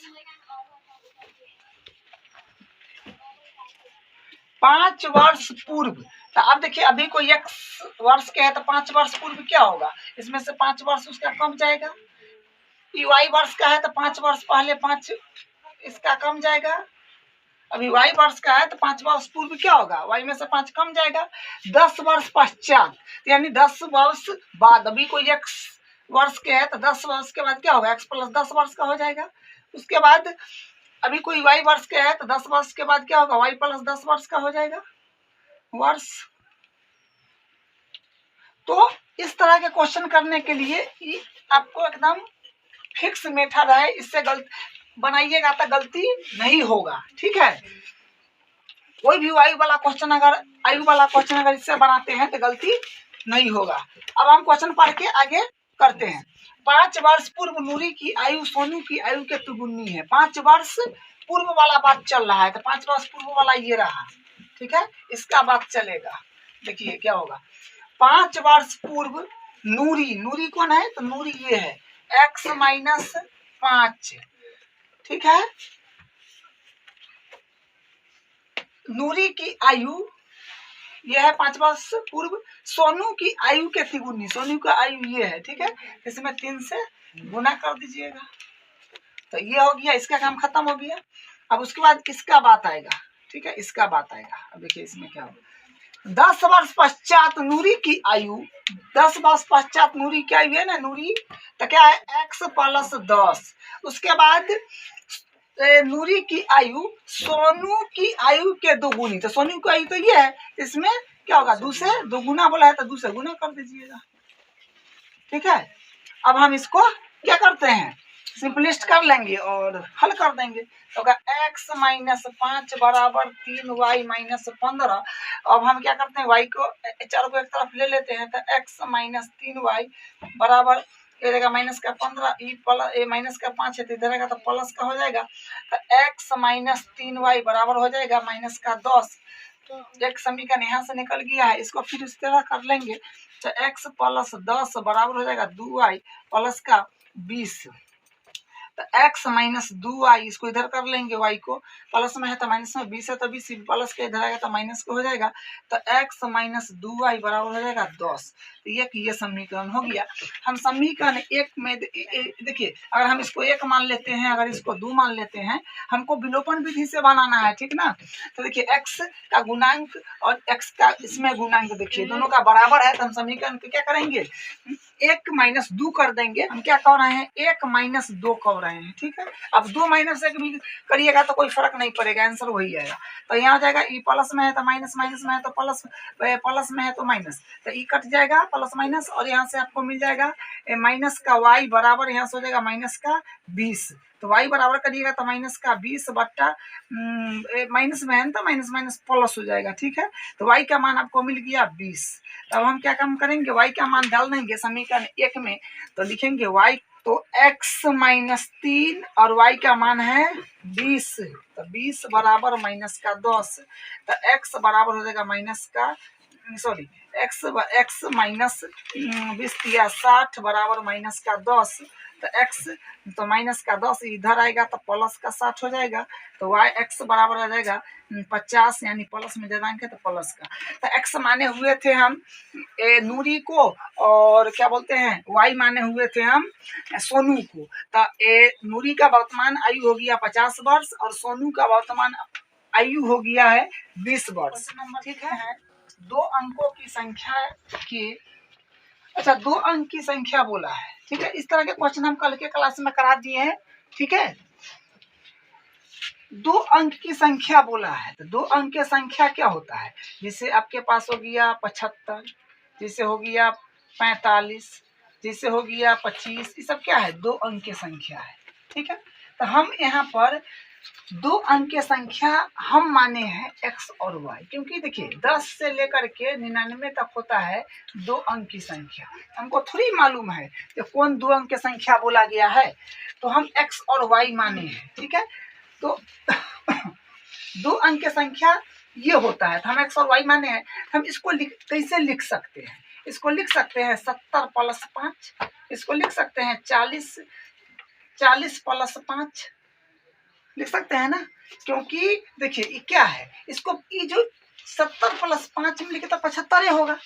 5 वर्ष पूर्व, तो अब देखिए अभी कोई x वर्ष के है, तो 5 वर्ष पूर्व क्या होगा, इसमें से 5 वर्ष उसका कम जाएगा। y वर्ष का है तो 5 वर्ष पहले 5 इसका कम जाएगा। अभी y वर्ष का है तो 5 वर्ष पूर्व क्या होगा, y में से 5 कम जाएगा। 10 वर्ष पश्चात, यानी 10 वर्ष बाद, अभी कोई x वर्ष के है तो 10 वर्ष के बाद क्या होगा, x + 10 वर्ष का हो जाएगा। उसके बाद अभी कोई y वर्ष के है तो 10 वर्ष के बाद क्या होगा, y + 10 वर्ष का हो जाएगा वर्ष। तो इस तरह के क्वेश्चन करने के लिए आपको एकदम फिक्स मेथड है, इससे बनाइएगा तो गलती नहीं होगा, ठीक है। कोई भी आयु वाला क्वेश्चन अगर इससे बनाते हैं तो गलती नहीं होगा। अब हम क्वेश्चन पढ़ के आगे करते हैं। 5 वर्ष पूर्व नूरी की आयु सोनू की आयु के तुगुनी है। 5 वर्ष पूर्व वाला बात चल रहा है, तो 5 वर्ष पूर्व वाला ये रहा, ठीक है, इसका बात चलेगा। देखिए क्या होगा, 5 वर्ष पूर्व नूरी कौन है, तो नूरी ये है x - 5, ठीक है। नूरी की आयु यह है 5 वर्ष पूर्व। सोनू की आयु के तिगुनी, सोनू का आयु ये है, ठीक है, इसमें 3 से गुना कर दीजिएगा, तो ये हो गया, इसका काम खत्म हो गया। अब उसके बाद किसका बात आएगा, ठीक है, इसका बात आएगा। अब देखिए इसमें क्या होगा। 10 वर्ष पश्चात नूरी की आयु, 10 वर्ष पश्चात नूरी की आयु है ना, नूरी तो क्या है x प्लस 10। उसके बाद नूरी की आयु सोनू की आयु के 2 गुनी, तो सोनू की आयु तो ये है, इसमें क्या होगा 2 से 2 गुना बोला है तो 2 से गुना कर दीजिएगा। ठीक है, अब हम इसको क्या करते हैं, सिंपलिस्ट कर लेंगे और हल कर देंगे। तो x माइनस 5 बराबर 3y माइनस 15। अब हम क्या करते हैं, y को चारों को एक तरफ ले लेते हैं, तो x माइनस 3y बराबर ये रहेगा माइनस का 15, ए माइनस का 5 है तो इधर रहेगा तो प्लस का हो जाएगा। तो x माइनस 3y बराबर हो जाएगा माइनस का 10। तो एक समीकरण यहाँ से निकल गया है, इसको फिर इस तरह कर लेंगे। तो x प्लस 10 बराबर हो जाएगा 2y प्लस का 20। तो x माइनस 2y, इसको इधर कर लेंगे, y को प्लस में है तो माइनस में, 20 है तो 20 प्लस के इधर आएगा तो माइनस का हो जाएगा। तो x माइनस 2y बराबर हो जाएगा 10। तो ये समीकरण हो गया। हम समीकरण एक में देखिए, अगर हम इसको 1 मान लेते हैं, अगर इसको 2 मान लेते हैं, हमको विलोपन विधि से बनाना है, ठीक ना। तो देखिए x का गुणांक और x का इसमें गुणांक देखिए दोनों का बराबर है, तो हम समीकरण को क्या करेंगे 1 माइनस 2 कर देंगे। हम क्या कर रहे हैं 1 माइनस 2 कर रहे हैं, ठीक है। अब 2 माइनस 1 भी करिएगा तो कोई फर्क नहीं पड़ेगा, आंसर वही आएगा। तो यहाँ हो जाएगा ई प्लस में है तो माइनस, माइनस में है तो प्लस, प्लस में है तो माइनस, तो ई कट जाएगा प्लस माइनस, और यहाँ से आपको मिल जाएगा माइनस का वाई बराबर, यहाँ से हो जाएगा माइनस का 20। तो y बराबर करिएगा तो माइनस का 20 बट्टा माइनस में है तो माइनस माइनस प्लस हो जाएगा, ठीक है। तो y का मान आपको मिल गया 20। अब हम क्या काम करेंगे, y का मान डाल देंगे समीकरण 1 में, तो लिखेंगे y तो x माइनस 3 और y का मान है 20, तो 20 बराबर माइनस का 10। तो x बराबर हो जाएगा माइनस का सॉरी x माइनस 20 या 60 बराबर माइनस का 10। तो x तो माइनस का 10 इधर आएगा तो प्लस का 60 हो जाएगा। तो y x बराबर हो जाएगा 50, यानी प्लस में ज्यादा अंक है तो प्लस का। तो x माने हुए थे हम नूरी को, और क्या बोलते हैं y माने हुए थे हम सोनू को। तो नूरी का वर्तमान आयु हो गया 50 वर्ष और सोनू का वर्तमान आयु हो गया है 20 वर्ष। ठीक है, 2 अंकों की संख्या के, अच्छा 2 अंक की संख्या बोला है, ठीक है। इस तरह के क्वेश्चन हम कल के क्लास में करा दिए हैं, ठीक है। 2 अंक की संख्या बोला है, तो 2 अंक की संख्या क्या होता है, जैसे आपके पास हो गया 75, जैसे हो गया 45, जैसे हो गया 25, ये सब क्या है 2 अंक की संख्या है, ठीक है। तो हम यहाँ पर 2 अंक की संख्या हम माने हैं x और y, क्योंकि देखिए 10 से लेकर के 99 तक होता है 2 अंक की संख्या। हमको थोड़ी मालूम है कि कौन 2 अंक की संख्या बोला गया है, तो हम x और y माने हैं, ठीक है। तो 2 अंक की संख्या ये होता है, तो हम x और y माने हैं। हम इसको कैसे लिख सकते हैं, इसको लिख सकते हैं 70 प्लस 5, इसको लिख सकते हैं 40 प्लस 5 लिख सकते हैं ना, क्योंकि देखिए ये क्या है, इसको ये जो 70 प्लस 5 मिलकर तो 75 होगा,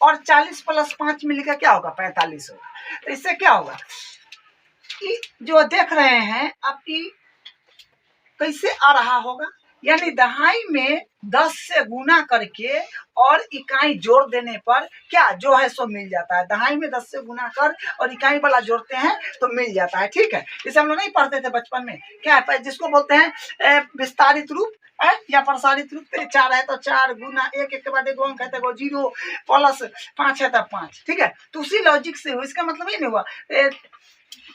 और 40 प्लस 5 मिलकर क्या होगा 45 होगा। तो इससे क्या होगा, ये जो देख रहे हैं आप ये कैसे आ रहा होगा, यानी दहाई में 10 से गुना करके और इकाई जोड़ देने पर क्या जो है सो मिल जाता है। दहाई में 10 से गुना कर और इकाई वाला जोड़ते हैं तो मिल जाता है, ठीक है। इसे हम लोग नहीं पढ़ते थे बचपन में, क्या है जिसको बोलते हैं विस्तारित रूप या प्रसारित रूप। 4 है तो 4 गुना 1, 1 के बाद 1 अंक है तो 0 प्लस 5 है तो 5, ठीक है। तो उसी लॉजिक से हो, इसका मतलब ये नहीं हुआ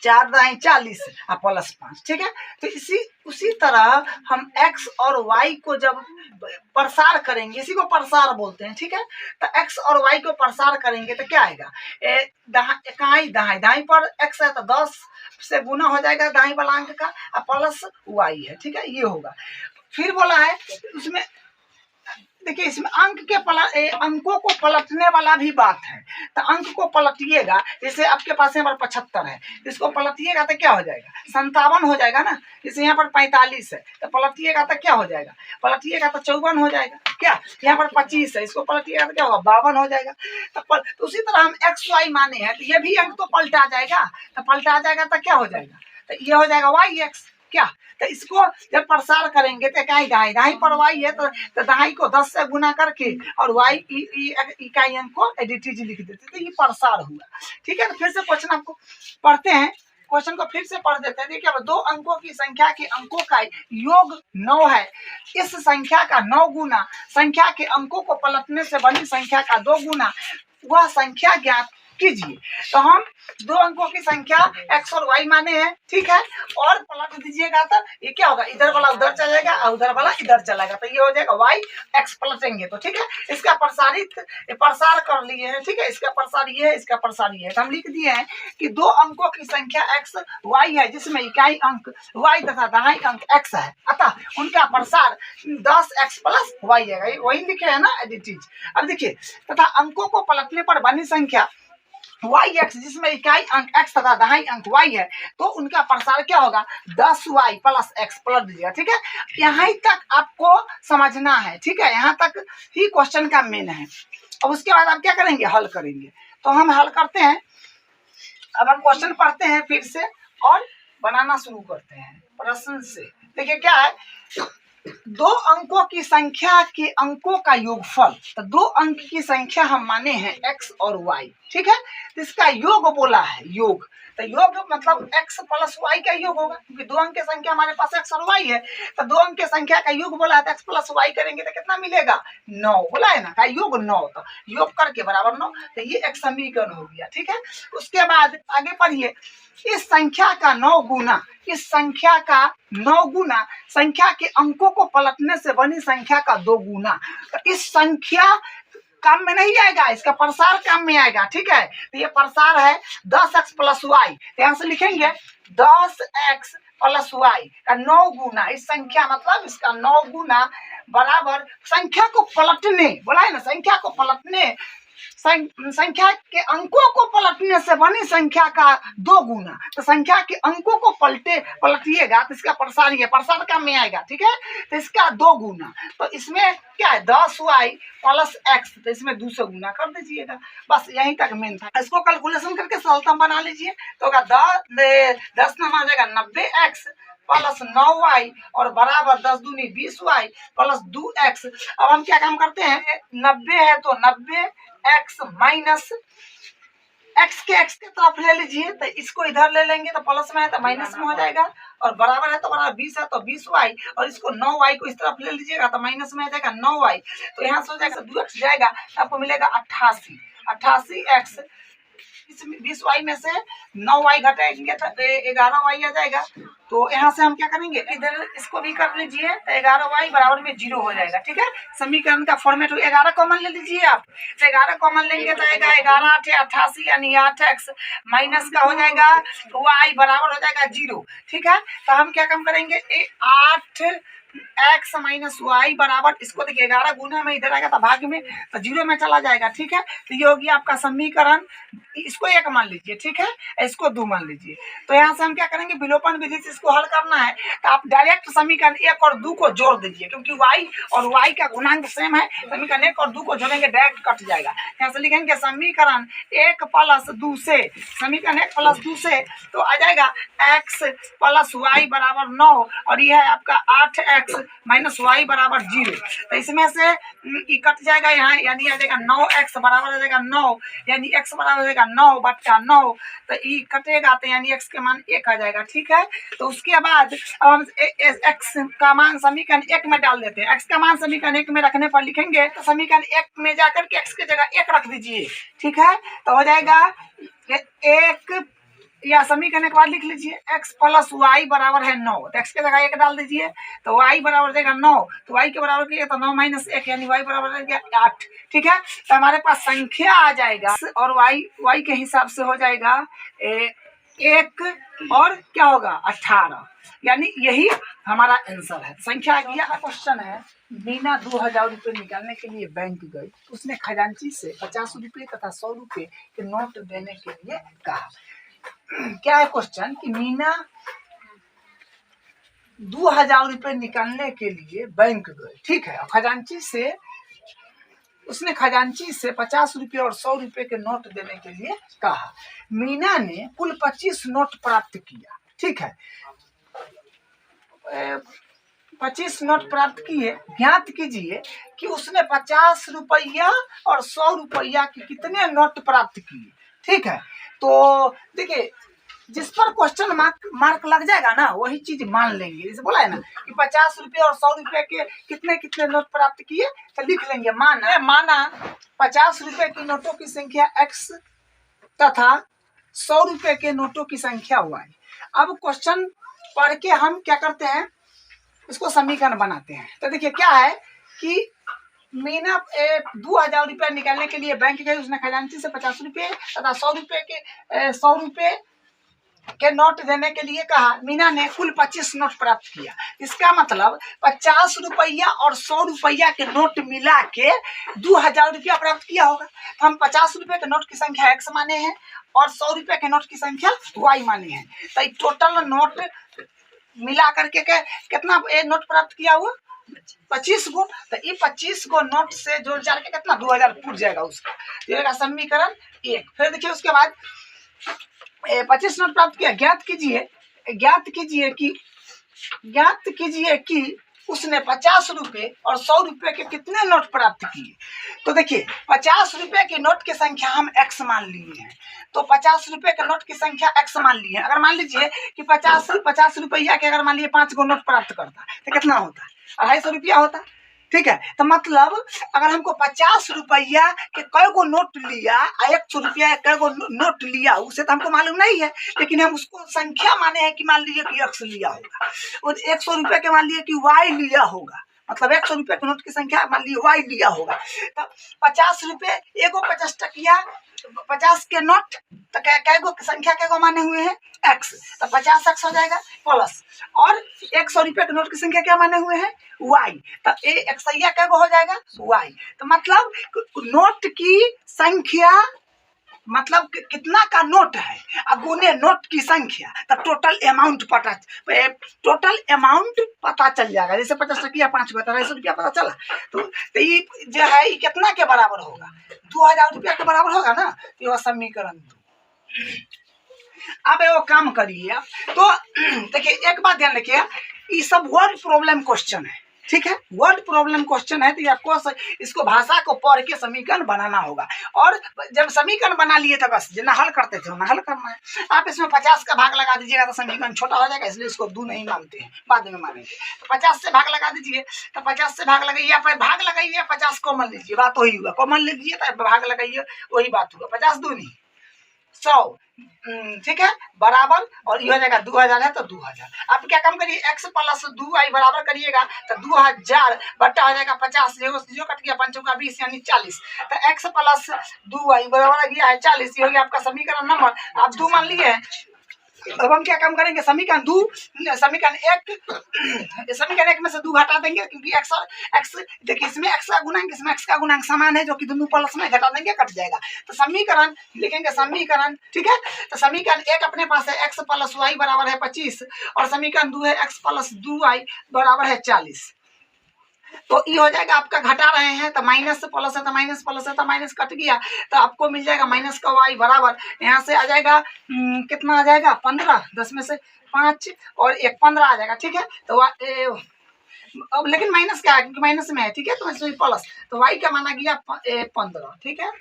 4 दाई 40 प्लस 5, ठीक है। तो उसी तरह हम x और y को जब प्रसार करेंगे, इसी को प्रसार बोलते हैं, ठीक है। तो x और y को प्रसार करेंगे तो क्या आएगा, इकाई दाई पर x है तो 10 से गुना हो जाएगा दाई वाला अंक का, प्लस y है, ठीक है, ये होगा। फिर बोला है उसमें देखिए इसमें अंकों को पलटने वाला भी बात है। तो अंक को पलटिएगा, जैसे आपके पास यहाँ पर 75 है, इसको पलटिएगा तो क्या हो जाएगा 57 हो जाएगा ना। जैसे यहाँ पर 45 है तो पलटिएगा तो क्या हो जाएगा, पलटिएगा तो 54 हो जाएगा। क्या यहाँ पर 25 है, इसको पलटिएगा तो क्या होगा 52 हो जाएगा। तो उसी तरह हम एक्स वाई माने हैं, तो ये भी अंक तो पलटा जाएगा, तो पलटा जाएगा तो क्या हो जाएगा, तो ये हो जाएगा वाई एक्स, क्या, तो इसको जब प्रसार करेंगे तो इकाई दहाई, दहाई पर वाई है तो दहाई को 10 से गुना करके और वाई इकाई अंक को एडिटिव लिख देते, तो ये प्रसार हुआ। ठीक है, तो फिर से क्वेश्चन आपको पढ़ते हैं, क्वेश्चन को फिर से पढ़ देते हैं। देखिए, 2 अंकों की संख्या के अंकों का योग 9 है। इस संख्या का 9 गुना संख्या के अंकों को पलटने से बनी संख्या का 2 गुना वह संख्या ज्ञात कीजिए। तो हम 2 अंकों की संख्या x और y माने हैं, ठीक है, और पलट दीजिएगा तो ये क्या होगा, इधर वाला उधर चला जाएगा और उधर वाला इधर चलेगा, तो ये हो जाएगा y x पलटेंगे तो ठीक है। इसका प्रसार कर लिए हैं, ठीक है, इसका प्रसार ये है, इसका प्रसार ये है। तो हम लिख दिए हैं कि 2 अंकों की संख्या x y है जिसमें इकाई अंक y तथा दहाई अंक x है, अतः उनका प्रसार 10x प्लस y है, वही लिखे है ना एडिटिव। अब देखिए, तथा अंकों को पलटने पर बनी संख्या yx जिसमें इकाई अंक x तथा दहाई अंक y है, तो उनका प्रसार क्या होगा, 10y प्लस x पलट दीजिएगा। ठीक है, यहाँ तक आपको समझना है, ठीक है, यहाँ तक ही क्वेश्चन का मेन है। अब उसके बाद आप क्या करेंगे, हल करेंगे। तो हम हल करते हैं, अब हम क्वेश्चन पढ़ते हैं फिर से और बनाना शुरू करते हैं प्रश्न से। देखिए क्या है, 2 अंकों की संख्या के अंकों का योगफल, तो 2 अंक की संख्या हम माने हैं x और y, ठीक है, तो इसका योग बोला है, योग, तो योग मतलब x प्लस y का योग होगा, क्योंकि 2 अंक की संख्या हमारे पास x और y है, तो 2 अंक की संख्या का योग बोला है, तो x प्लस y करेंगे तो कितना मिलेगा, 9 बोला है ना, का योग 9, तो योग करके बराबर 9, तो ये एक समीकरण हो गया। ठीक है, उसके बाद आगे पढ़िए, इस संख्या का 9 गुना, इस संख्या का 9 गुना संख्या के अंकों को पलटने से बनी संख्या का 2 गुना, तो इस संख्या काम में नहीं आएगा, इसका प्रसार काम में आएगा। ठीक है, तो ये प्रसार है 10x प्लस वाई, यहाँ से लिखेंगे 10x प्लस वाई का 9 गुना, इस संख्या मतलब इसका 9 गुना बराबर संख्या को पलटने, बोला है ना, संख्या को पलटने, संख्या के अंकों को पलटने से बनी संख्या का 2 गुना, तो संख्या के अंकों को पलटिएगा तो इसका प्रसार, ये प्रसार का में आएगा। ठीक है, तो इसका 2 गुना, तो इसमें क्या है 10y प्लस x, तो इसमें 200 गुना कर दीजिएगा, बस यहीं तक मेन था। इसको कैलकुलेशन करके सरलतम बना लीजिए, तो होगा 10 नाम आ जाएगा 90x प्लस 9y और बराबर 10 दूनी 20y प्लस 2x। अब हम क्या काम करते हैं, 90 है तो 90x माइनस x के तरफ ले लीजिए, तो इसको इधर ले लेंगे तो प्लस में है तो माइनस में हो जाएगा, और बराबर है तो बराबर 20 है तो 20y, और इसको 9y को इस तरफ ले लीजिएगा तो माइनस में आ जाएगा 9y, तो यहाँ से हो जाएगा 2x जाएगा, तो आपको मिलेगा 88x, 20y में से 9y घटाएंगे तो 11y आ जाएगा। तो यहाँ से हम क्या करेंगे, इधर इसको भी कर लीजिए, तो 11y बराबर में 0 हो जाएगा। ठीक है, समीकरण का फॉर्मेट 11 कॉमन ले लीजिए आप, तो 11 कॉमन लेंगे तो आएगा 11 8 88 यानी 8x माइनस का हो जाएगा y बराबर हो जाएगा 0। ठीक है, तो हम क्या काम करेंगे, 8x माइनस वाई बराबर, इसको देखिए 11 गुना में इधर आएगा तो भाग में, तो 0 में चला जाएगा। ठीक है, तो ये होगी आपका समीकरण, इसको 1 मान लीजिए, ठीक है, इसको 2 मान लीजिए। तो यहाँ से हम क्या करेंगे, विलोपन विधि से इसको हल करना है, तो आप डायरेक्ट समीकरण 1 और 2 को जोड़ दीजिए, क्योंकि y और y का गुणांक सेम है, समीकरण 1 और 2 को जोड़ेंगे डायरेक्ट कट जाएगा। यहाँ से लिखेंगे समीकरण 1 प्लस 2 से, समीकरण 1 प्लस 2 से तो आ जाएगा x प्लस वाई बराबर 9, और यह है आपका 8x माइनस वाई बराबर 0, तो इसमें से ये कट जाएगा यहाँ, यानी आ जाएगा 9x बराबर आ जाएगा 9, यानी x बराबर हो जाएगा 9 बटा 9, तो ये कटेगा तो यानी x के मान 1 आ जाएगा। ठीक है, तो उसके बाद अब हम x का मान समीकरण 1 में डाल देते हैं, x का मान समीकरण 1 में रखने पर लिखेंगे तो समीकरण 1 में जाकर के x की जगह 1 रख दीजिए। ठीक है, तो हो जाएगा 1, या समीकरण के बाद लिख लीजिए x प्लस वाई बराबर है 9, तो x की जगह 1 डाल दीजिए, तो y बराबर देगा 9, तो y के बराबर किया तो 9 माइनस 1 यानी y बराबर हो गया 8। ठीक है, तो हमारे पास संख्या आ जाएगा और y के हिसाब से हो जाएगा 1 और क्या होगा 18, यानी यही हमारा आंसर है। संख्या आ गया। क्वेश्चन है, मीना 2000 रुपये निकालने के लिए बैंक गई, उसने खजांची से 50 रुपये तथा 100 रुपये के नोट देने के लिए कहा। क्या है क्वेश्चन कि मीना 2000 रुपये निकालने के लिए बैंक गए, ठीक है, खजांची से उसने खजांची से 50 रुपये और 100 रुपये के नोट देने के लिए कहा। मीना ने कुल 25 नोट प्राप्त किया। ठीक है, 25 नोट प्राप्त किए, ज्ञात कीजिए कि उसने 50 रुपया और 100 रुपया के कितने नोट प्राप्त किए। ठीक है, तो देखिए जिस पर क्वेश्चन मार्क लग जाएगा ना वही चीज मान लेंगे। जैसे बोला है ना कि 50 रुपये और 100 रुपये के कितने कितने नोट प्राप्त किए, तो लिख लेंगे माना 50 रुपये की नोटों की संख्या x तथा 100 रुपये के नोटों की संख्या y। अब क्वेश्चन पढ़ के हम क्या करते हैं, इसको समीकरण बनाते हैं। तो देखिए क्या है कि मीना 2000 रुपया निकालने के लिए बैंक गई, उसने खजांची से 50 रुपये तथा 100 रुपये के नोट देने के लिए कहा। मीना ने कुल 25 नोट प्राप्त किया। इसका मतलब 50 रुपया और 100 रुपया के नोट मिला के 2000 रुपया प्राप्त किया होगा। तो हम 50 रुपये के नोट की संख्या x माने हैं और 100 रुपये के नोट की संख्या y माने हैं। तो टोटल नोट मिला करके कितना नोट प्राप्त किया हुआ, 25 गो। तो ये 25 गो नोट से जोड़ जाड़ के कितना 2000 पूछ जाएगा उसका। तो समीकरण 1। फिर देखिए उसके बाद 25 नोट प्राप्त किया, ज्ञात कीजिए कि उसने 50 रुपये और 100 रुपये के कितने नोट प्राप्त किए। तो देखिए 50 रुपये की नोट की संख्या हम x मान लिए हैं, तो 50 रुपये के नोट की संख्या x मान लिए हैं। अगर मान लीजिए कि 50 रुपया के अगर मान लीजिए 5 गो नोट प्राप्त करता तो कितना होता, 250 रुपया होता। ठीक है, तो मतलब अगर हमको 50 रुपया के कै गो नोट लिया, 100 रुपया कै गो नोट लिया, उसे तो हमको मालूम नहीं है, लेकिन हम उसको संख्या माने हैं कि मान लीजिए कि x लिया होगा और 100 रुपये के मान लीजिए कि y लिया होगा, मतलब 100 रुपये के नोट की संख्या मान लीजिए y लिया होगा। तो 50 रुपये एगो 50 टकिया 50 के नोट, तो कै गो संख्या कै गो माने हुए हैं x, तो 50x हो जाएगा प्लस, और 100 रुपये के नोट की संख्या क्या माने हुए हैं y, तो x कै गो हो जाएगा y। तो मतलब नोट की संख्या मतलब कितना का नोट है गुने नोट की संख्या, तो टोटल अमाउंट पता चल जाएगा। जैसे 50 टकिया 5 गो 250 रुपया पता चला, तो ये जो है ये कितना के बराबर होगा, 2000 रुपया के बराबर होगा ना। तो यह समीकरण 2। अब वो काम करिए, तो देखिए एक बात ध्यान रखिए, ये सब वर्ड प्रॉब्लम क्वेश्चन है। ठीक है, वर्ड प्रॉब्लम क्वेश्चन है, तो आपको इसको भाषा को पढ़ के समीकरण बनाना होगा। और जब समीकरण बना लिए तो बस जितना हल करते थे उतना हल करना है। आप इसमें 50 का भाग लगा दीजिएगा तो समीकरण छोटा हो जाएगा, इसलिए इसको 2 नहीं मानते हैं, बाद में मानेंगे। तो 50 से भाग लगा दीजिए, तो 50 से भाग लगाइए, भाग लगाइए 50 कॉमन लीजिए, बात वही हुआ, कॉमन ले लीजिए तो भाग लगाइए, वही बात हुआ, 50 दूनी 100। ठीक है, बराबर, और ये हो जाएगा 2000 है तो 2000। आप क्या काम करिए, x प्लस 2y बराबर करिएगा तो 2000 बट्टा हो जाएगा 50, जो कट गया 5 का 20 यानी 40। तो x प्लस 2y बराबर गया है 40, ये हो गया आपका समीकरण नंबर। आप 2 मान लिए हैं। अब हम क्या काम करेंगे, समीकरण 2 समीकरण 1 में से 2 हटा देंगे, क्योंकि x देखिए इसमें x का गुणांक इसमें x का गुणांक समान है, जो कि दोनों प्लस में घटा देंगे कट जाएगा। तो समीकरण लिखेंगे समीकरण, ठीक है, तो समीकरण 1 अपने पास है x प्लस y बराबर है 25, और समीकरण 2 है x प्लस 2y बराबर है 40। तो ये हो जाएगा आपका, घटा रहे हैं तो माइनस से प्लस है तो माइनस, प्लस है तो माइनस कट गया, तो आपको मिल जाएगा माइनस का y बराबर, यहाँ से आ जाएगा कितना आ जाएगा 15, 10 में से 5 और 1 15 आ जाएगा। ठीक है, तो अब लेकिन माइनस क्या है, क्योंकि माइनस में है, ठीक है, तो इसमें प्लस, तो y का माना गया 15। ठीक है,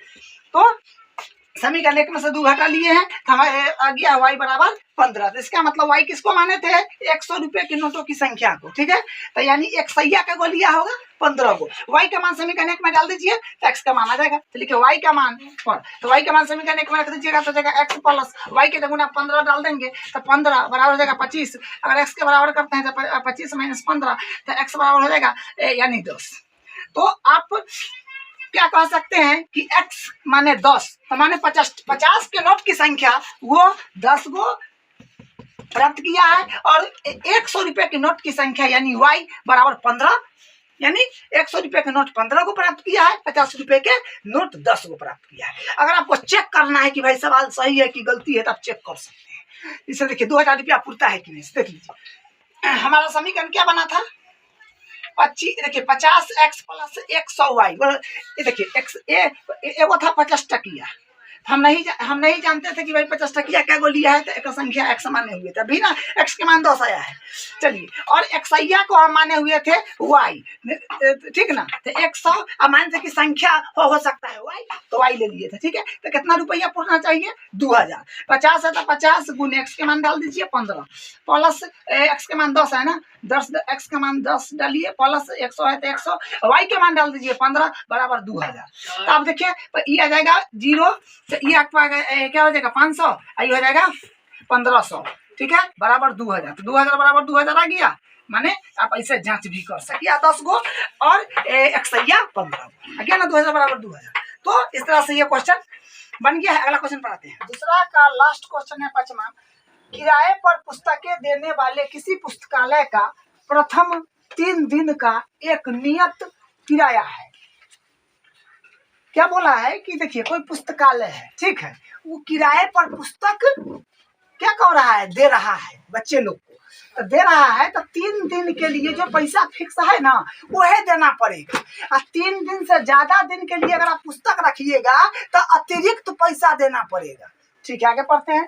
तो समीकरण 1 में से 2 घटा लिए हैं, हमारे आ गया y बराबर 15। तो इसका मतलब y किसको माने थे, 100 रुपये के नोटों की संख्या को। ठीक है, तो यानी एक सैया का गो लिया होगा 15 गो। y का मान समीकरण 1 में डाल दीजिए तो x का मान आ जाएगा। तो लिखिए y का मान, तो y का मान समीकरण 1 में रख दीजिएगा तो जाएगा x प्लस y के गुना 15 डाल देंगे तो 15 बराबर हो जाएगा 25। अगर x के बराबर करते हैं तो 25 माइनस 15 तो x बराबर हो जाएगा यानी 10। तो आप क्या कह सकते हैं कि x माने 10, तो माने 50 के नोट की संख्या वो 10 गो प्राप्त किया है, और 100 रुपये के नोट की संख्या यानी y बराबर 15, यानी 100 रुपये के नोट 15 को प्राप्त किया है, 50 रुपये के नोट 10 को प्राप्त किया है। अगर आपको चेक करना है कि भाई सवाल सही है कि गलती है तो आप चेक कर सकते हैं। इसे देखिए 2000 रुपया पूरता है कि नहीं, देख लीजिए। हमारा समीकरण क्या बना था, 25, देखिए 50x प्लस 100y, ये देखिए x एगो था 50 टकिया, हम नहीं जानते थे कि भाई 50 टकिया क्या गो लिया है, तो एक संख्या x माने हुए थे, अभी ना x के मान 10 आया है। चलिए, और xia को हम माने हुए थे y, ठीक ना, तो 100 अब मान थे कि संख्या हो सकता है y, तो y ले लिए थे, ठीक है। तो कितना रुपया पूछना चाहिए, 2000। 50 है तो 50 गुने x के मान डाल दीजिए 15, प्लस x के मान 10 है ना, 10 x के मान 10 डालिए, प्लस 100 है तो 100, y के मान डाल दीजिए 15 बराबर 2000। तो आप देखिए ये आ जाएगा 0, तो ये आपका क्या हो जाएगा 500, ये हो जाएगा 1500, ठीक है, बराबर 2000। तो 2000 बराबर 2000 आ गया, माने आप ऐसे जांच भी कर सकिए 10 गो और xia 15 आ गया ना, 2000 बराबर 2000। तो इस तरह से ये क्वेश्चन बन गया है। अगला क्वेश्चन पढ़ाते हैं, दूसरा का लास्ट क्वेश्चन है 5वां। किराए पर पुस्तकें देने वाले किसी पुस्तकालय का प्रथम 3 दिन का एक नियत किराया है। क्या बोला है कि देखिए कोई पुस्तकालय है, ठीक है, वो किराए पर पुस्तक क्या कर रहा है, दे रहा है बच्चे लोग को, तो दे रहा है तो 3 दिन के लिए जो पैसा फिक्स है ना वह देना पड़ेगा। और 3 दिन से ज्यादा दिन के लिए अगर आप पुस्तक रखिएगा तो अतिरिक्त पैसा देना पड़ेगा, ठीक है। आगे पढ़ते हैं,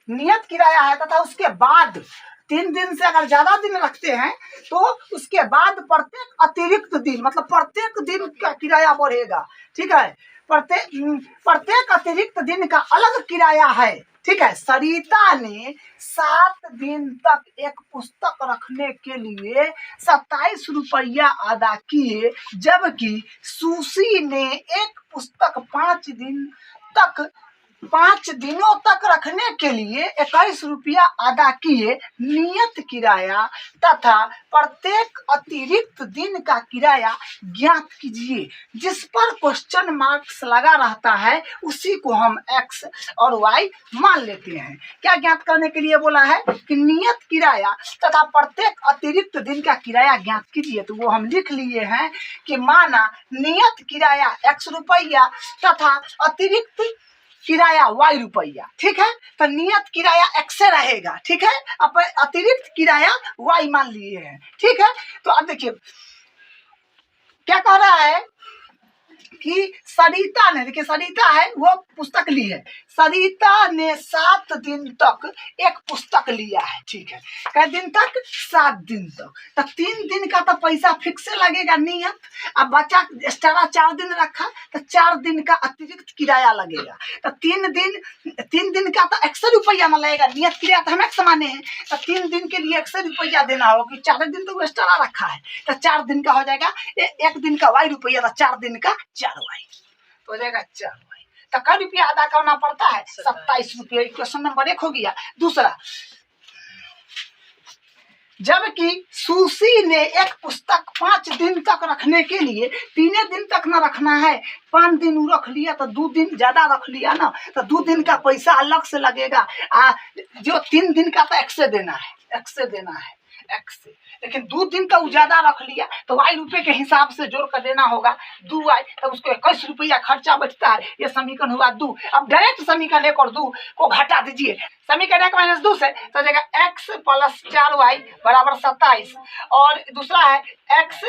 नियत किराया है तथा उसके बाद 3 दिन से अगर ज्यादा दिन रखते हैं तो उसके बाद प्रत्येक अतिरिक्त दिन, मतलब प्रत्येक दिन का किराया बढ़ेगा, ठीक है। प्रत्येक अतिरिक्त दिन का अलग किराया है, ठीक है। सरिता ने 7 दिन तक एक पुस्तक रखने के लिए 27 रुपया अदा किए, जबकि सुशी ने एक पुस्तक 5 दिनों तक रखने के लिए 21 रुपया अदा किए। नियत किराया तथा प्रत्येक अतिरिक्त दिन का किराया ज्ञात कीजिए। जिस पर क्वेश्चन मार्क्स लगा रहता है उसी को हम x और y मान लेते हैं। क्या ज्ञात करने के लिए बोला है कि नियत किराया तथा प्रत्येक अतिरिक्त दिन का किराया ज्ञात कीजिए, तो वो हम लिख लिए हैं कि माना नियत किराया x रुपया तथा अतिरिक्त किराया y रुपया, ठीक है। तो नियत किराया x से रहेगा, ठीक है, अब अतिरिक्त किराया y मान लिए हैं, ठीक है। तो अब देखिए क्या कह रहा है कि सरिता ने, देखिए सरिता है वो पुस्तक ली है, सरिता ने 7 दिन तक एक पुस्तक लिया है, ठीक है। कै दिन तक, 7 दिन तक। तो 3 दिन का तो पैसा फिक्स लगेगा नियत, अब बच्चा एक्स्ट्रा 4 दिन रखा तो 4 दिन का अतिरिक्त किराया लगेगा। तो 3 दिन का तो 100 रुपया में लगेगा, नियत किराया तो हम x माने हैं, तो 3 दिन के लिए 100 रुपया देना होगा, कि 4 दिन तो एक्स्ट्रा रखा है, तो 4 दिन का हो जाएगा 1 दिन का y रुपया, तो 4 दिन का 4y, तो हो जाएगा 4y। तो कै रुपया अदा करना पड़ता है, 27 रुपया। क्वेश्चन नंबर 1 हो गया। दूसरा, जबकि सुशी ने एक पुस्तक 5 दिन तक रखने के लिए, 3 दिन तक ना रखना है, 5 दिन वो रख लिया तो 2 दिन ज्यादा रख लिया ना, तो 2 दिन का पैसा अलग से लगेगा। जो 3 दिन का तो x से देना है, x से देना है, x से, लेकिन 2 दिन का ज्यादा रख लिया तो y रुपये के हिसाब से जोड़ कर देना होगा 2y, तो उसको 21 रुपया खर्चा बचता है। ये समीकरण हुआ 2। अब डायरेक्ट समीकरण 1 और 2 को घटा दीजिए, समीकरण 1 माइनस 2 से तो जाएगा x प्लस 4y बराबर 27, और दूसरा है x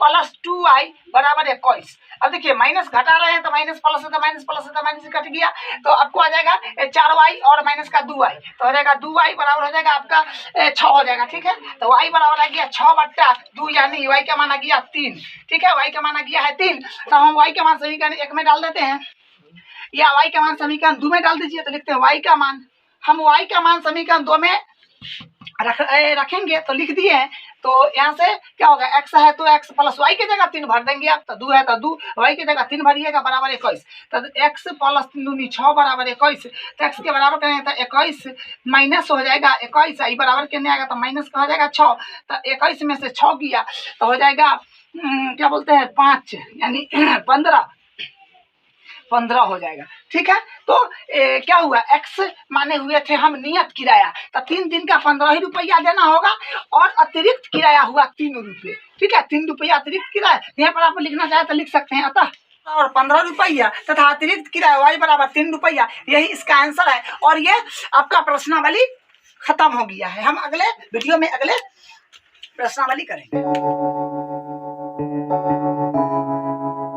प्लस 2y बराबर 21। अब देखिए माइनस घटा रहे हैं तो माइनस प्लस है, तो माइनस प्लस है, तो माइनस कट गया, तो आपको आ जाएगा 4y और माइनस का 2y, तो हो जाएगा 2y बराबर हो जाएगा आपका 6 हो जाएगा, ठीक है। तो y बराबर आ गया 6/2, यानी y का मान आ गया 3, ठीक है, y का मान आ गया है 3। तो हम y का मान समीकरण 1 में डाल देते हैं, या y का मान समीकरण 2 में डाल दीजिए, तो लिखते हैं y का मान, हम y का मान समीकरण 2 में रखेंगे, तो लिख दिए हैं। तो यहाँ से क्या होगा, x है तो x प्लस y की जगह 3 भर देंगे आप, तो 2 है तो 2, y की जगह 3 भरिएगा बराबर 21, तो x प्लस 3 6 बराबर 21, तो x के बराबर करेंगे तो 21 माइनस हो जाएगा 21, आई बराबर करने आएगा तो माइनस का हो जाएगा 6, तो 21 में से 6 किया तो हो जाएगा क्या बोलते हैं 5, यानी 15 हो जाएगा, ठीक है। तो क्या हुआ, x माने हुए थे हम नियत किराया, तो 3 दिन का 15 ही रुपया देना होगा, और अतिरिक्त किराया हुआ 3 रुपये, ठीक है, 3 रुपया अतिरिक्त किराया। यहाँ पर आप लिखना चाहे तो लिख सकते हैं, अतः और 15 रुपया तथा अतिरिक्त किराया y बराबर 3 रुपया, यही इसका आंसर है। और ये आपका प्रश्नावली खत्म हो गया है। हम अगले वीडियो में अगले प्रश्नावली करेंगे।